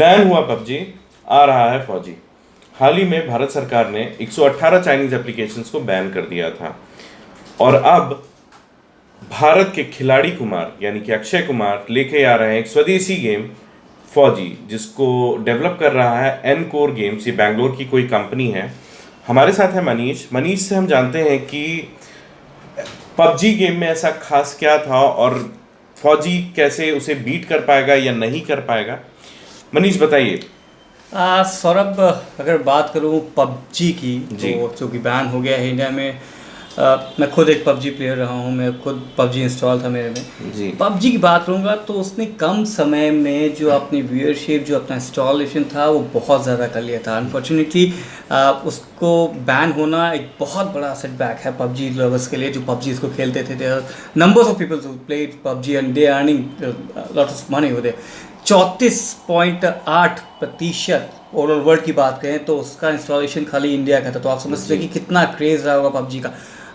Ban हुआ PUBG, आ रहा है फौजी। हाल ही में भारत सरकार ने 118 चाइनीज एप्लीकेशंस को बैन कर दिया था और अब भारत के खिलाड़ी कुमार यानी कि अक्षय कुमार लेके आ रहे हैं एक स्वदेशी गेम फौजी, जिसको डेवलप कर रहा है एनकोर गेम्स। ये बैंगलोर की कोई कंपनी है। हमारे साथ है मनीष से हम जानते हैं कि पबजी गेम में ऐसा खास क्या था और फौजी कैसे उसे बीट कर पाएगा या नहीं कर पाएगा। मनीष बताइए। सौरभ, अगर बात करूं पबजी की जी। तो जो कि बैन हो गया है इंडिया में। मैं खुद एक पबजी प्लेयर रहा हूं, मैं खुद पबजी इंस्टॉल था मेरे में। जी। पबजी की बात करूंगा तो उसने कम समय में जो अपनी व्यूअरशिप, जो अपना इंस्टॉलेशन था वो बहुत ज़्यादा कर लिया था। अनफॉर्चुनेटली उसको बैन होना एक बहुत बड़ा सेटबैक है पबजी लवर्स के लिए, जो पबजी इसको खेलते थे। Numbers of people who played PUBG and they earning lot of money होते। 34.8% ओवरऑल वर्ल्ड की बात करें तो उसका इंस्टॉलेशन खाली इंडिया का था। तो आप समझ सकते हैं कि कितना क्रेज़ रहा होगा पबजी का।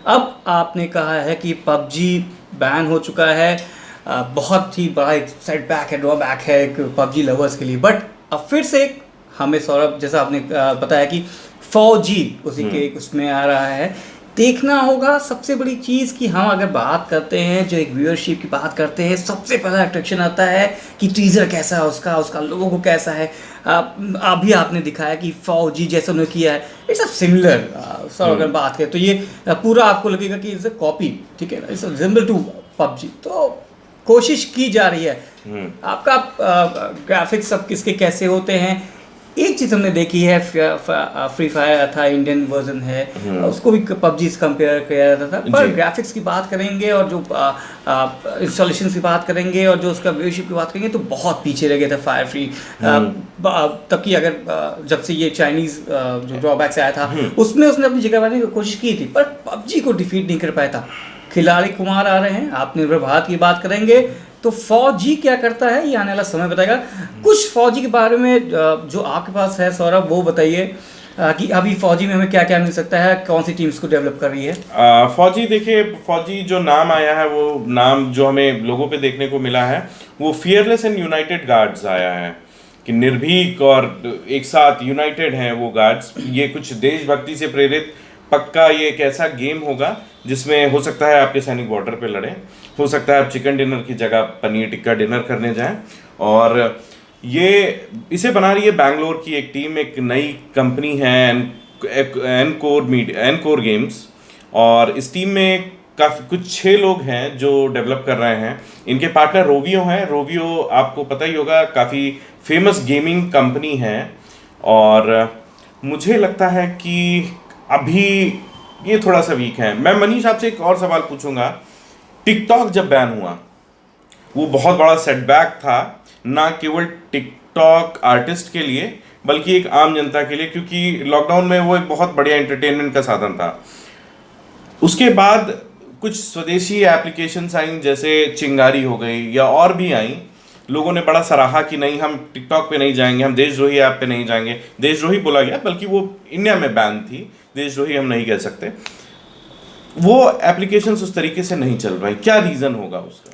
अब आपने कहा है कि पबजी बैन हो चुका है, बहुत ही बड़ा एक सेटबैक है, ड्रॉबैक है एक पबजी लवर्स के लिए। बट अब फिर से एक हमें सौरभ, जैसा आपने बताया कि फौजी उसी के उसमें आ रहा है, देखना होगा। सबसे बड़ी चीज़ कि हम अगर बात करते हैं, जो एक व्यूअरशिप की बात करते हैं, सबसे पहला अट्रैक्शन आता है कि टीज़र कैसा है उसका लोगों को कैसा है। अभी आपने दिखाया कि फौजी जैसा उन्होंने किया है, इट्स अ सिमिलर। सर अगर बात करें तो ये पूरा आपको लगेगा कि इट्स अ कॉपी, ठीक है ना, it's a similar to PUBG. तो कोशिश की जा रही है। आपका ग्राफिक्स सब किसके कैसे होते हैं, एक चीज़ हमने देखी है, फ्री फायर था, इंडियन वर्जन है, उसको भी पबजी से कंपेयर किया जाता था। पर ग्राफिक्स की बात करेंगे और जो इंस्टॉलेशन की बात करेंगे और जो उसका व्यूअरशिप की बात करेंगे तो बहुत पीछे रह गया था फायर फ्री। तब की अगर जब से ये चाइनीज़ जो ड्रॉबैक्स आया था उसमें उसने अपनी जगह बनाने की कोशिश की थी, पर पबजी को डिफीट नहीं कर पाया था। खिलाड़ी कुमार आ रहे हैं, आत्मनिर्भर भारत की बात करेंगे तो फौजी क्या करता है ये आने वाला समय बताएगा। कुछ फौजी के बारे में जो आपके पास है सौरभ, वो बताइए कि अभी फौजी में हमें क्या क्या मिल सकता है, कौन सी टीम्स को डेवलप कर रही है। फौजी देखिए, फौजी जो नाम आया है, वो नाम जो हमें लोगों पे देखने को मिला है वो फियरलेस एंड यूनाइटेड गार्ड्स आया है, कि निर्भीक और एक साथ यूनाइटेड हैं वो गार्ड्स। ये कुछ देशभक्ति से प्रेरित पक्का ये एक ऐसा गेम होगा जिसमें हो सकता है आपके सैनिक बॉर्डर पे लड़े, हो सकता है आप चिकन डिनर की जगह पनीर टिक्का डिनर करने जाएं। और ये इसे बना रही है बैंगलोर की एक टीम, एक नई कंपनी है एनकोर गेम्स। और इस टीम में काफ़ी कुछ 6 लोग हैं जो डेवलप कर रहे हैं। इनके पार्टनर रोवियो हैं। रोवियो आपको पता ही होगा, काफ़ी फेमस गेमिंग कंपनी है। और मुझे लगता है कि अभी ये थोड़ा सा वीक है। मैं मनीष आपसे एक और सवाल पूछूंगा। टिकटॉक जब बैन हुआ वो बहुत बड़ा सेटबैक था, ना केवल टिकटॉक आर्टिस्ट के लिए बल्कि एक आम जनता के लिए, क्योंकि लॉकडाउन में वो एक बहुत बढ़िया एंटरटेनमेंट का साधन था। उसके बाद कुछ स्वदेशी एप्लीकेशंस आई, जैसे चिंगारी हो गई या और भी आई। लोगों ने बड़ा सराहा कि नहीं, हम टिकटॉक पे नहीं जाएंगे, हम देशद्रोही ऐप पे नहीं जाएंगे। देशद्रोही बोला गया, बल्कि वो इंडिया में बैन थी, देशद्रोही हम नहीं कह सकते। वो एप्लीकेशंस उस तरीके से नहीं चल रही, क्या रीज़न होगा उसका?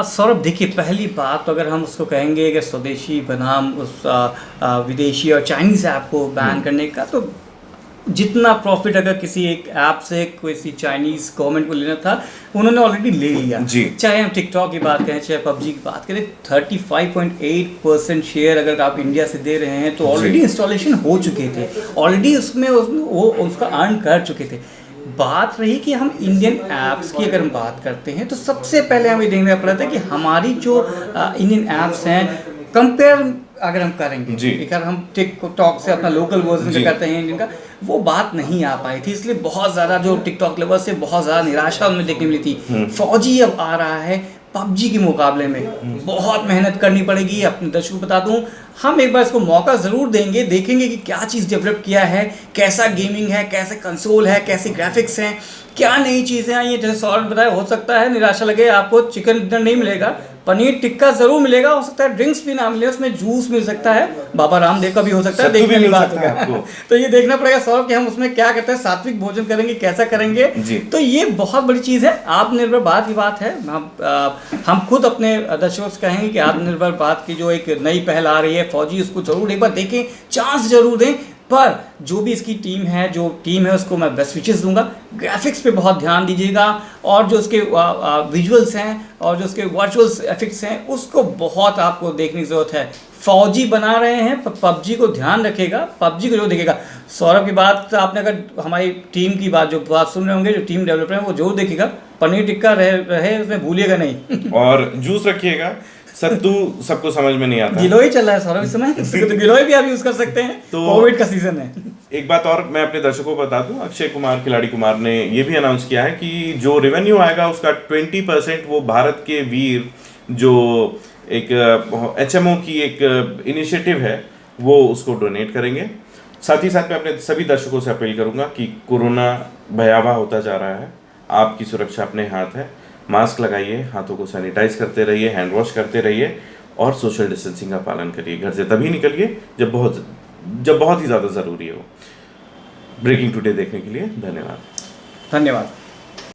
सौरभ देखिए, पहली बात तो अगर हम उसको कहेंगे कि स्वदेशी बनाम उस विदेशी और चाइनीज़ ऐप को बैन करने का, तो जितना प्रॉफिट अगर किसी एक ऐप से किसी चाइनीज़ गवर्नमेंट को लेना था उन्होंने ऑलरेडी ले लिया। चाहे हम टिकटॉक की बात करें, चाहे पबजी की बात करें, 35.8% शेयर अगर आप इंडिया से दे रहे हैं तो ऑलरेडी इंस्टॉलेशन हो चुके थे, ऑलरेडी उसमें वो उसका अर्न कर चुके थे। बात रही कि हम इंडियन ऐप्स की अगर हम बात करते हैं तो सबसे पहले हमें देखना पड़ा था कि हमारी जो इंडियन ऐप्स हैं, कंपेयर अगर हम करेंगे, अगर हम टिकटॉक से अपना लोकल वर्जन करते हैं इंडियन का, वो बात नहीं आ पाई थी। इसलिए बहुत ज़्यादा जो टिकटॉक लवर्स से बहुत ज़्यादा निराशा उनमें देखने मिली थी। फौजी अब आ रहा है पबजी के मुकाबले में, बहुत मेहनत करनी पड़ेगी। अपने दर्शकों को बता दूं, हम एक बार इसको मौका ज़रूर देंगे, देखेंगे कि क्या चीज़ डेवलप किया है, कैसा गेमिंग है, कैसे कंसोल है, कैसे ग्राफिक्स हैं, क्या नई चीज़ें आई हैं। जैसे सौरभ बताया, हो सकता है निराशा लगे, आपको चिकन डिनर नहीं मिलेगा, पनीर टिक्का जरूर मिलेगा, हो सकता है ड्रिंक्स भी ना मिले, उसमें जूस मिल सकता है, बाबा रामदेव का भी हो सकता है, सत्तू देखने भी की मिल बात सकता है होगा। आपको। तो ये देखना पड़ेगा सौरभ कि हम उसमें क्या करते हैं, सात्विक भोजन करेंगे कैसा करेंगे। जी। तो ये बहुत बड़ी चीज़ है। आत्मनिर्भर भारत की बात है, हम खुद अपने दर्शकों से कहेंगे कि आत्मनिर्भर भारत की जो एक नई पहल आ रही है, फौजी उसको जरूर एक बार देखें, चांस जरूर दें। पर जो भी इसकी टीम है उसको मैं बेस्ट विशेस दूंगा। ग्राफिक्स पे बहुत ध्यान दीजिएगा, और जो उसके विजुअल्स हैं और जो उसके वर्चुअल इफेक्ट्स हैं उसको बहुत आपको देखने की ज़रूरत है। फौजी बना रहे हैं, पबजी को ध्यान रखेगा, पबजी को जो देखेगा। सौरभ की बात आपने, अगर हमारी टीम की बात जो बात सुन रहे होंगे, जो टीम डेवलपर है वो जरूर देखेगा, पनीर टिक्का रहे उसमें भूलिएगा नहीं। और जूस रखिएगा। सत्तू सबको समझ में नहीं आता। गिलोय चल रहा है सौरभ इस समय, तो गिलोय भी आप यूज कर सकते हैं, तो कोविड का सीजन है। एक बात और मैं अपने दर्शकों को बता दूं, अक्षय कुमार खिलाड़ी कुमार ने ये भी अनाउंस किया है कि जो रेवेन्यू आएगा उसका 20% वो भारत के वीर, जो एक HMO की एक इनिशिएटिव है, वो उसको डोनेट करेंगे। साथ ही साथ मैं अपने सभी दर्शकों से अपील करूंगा कि कोरोना भयावह होता जा रहा है, आपकी सुरक्षा अपने हाथ है। मास्क लगाइए, हाथों को सैनिटाइज करते रहिए, हैंड वॉश करते रहिए और सोशल डिस्टेंसिंग का पालन करिए। घर से तभी निकलिए जब बहुत ही ज़्यादा ज़रूरी हो। ब्रेकिंग टुडे देखने के लिए धन्यवाद। धन्यवाद।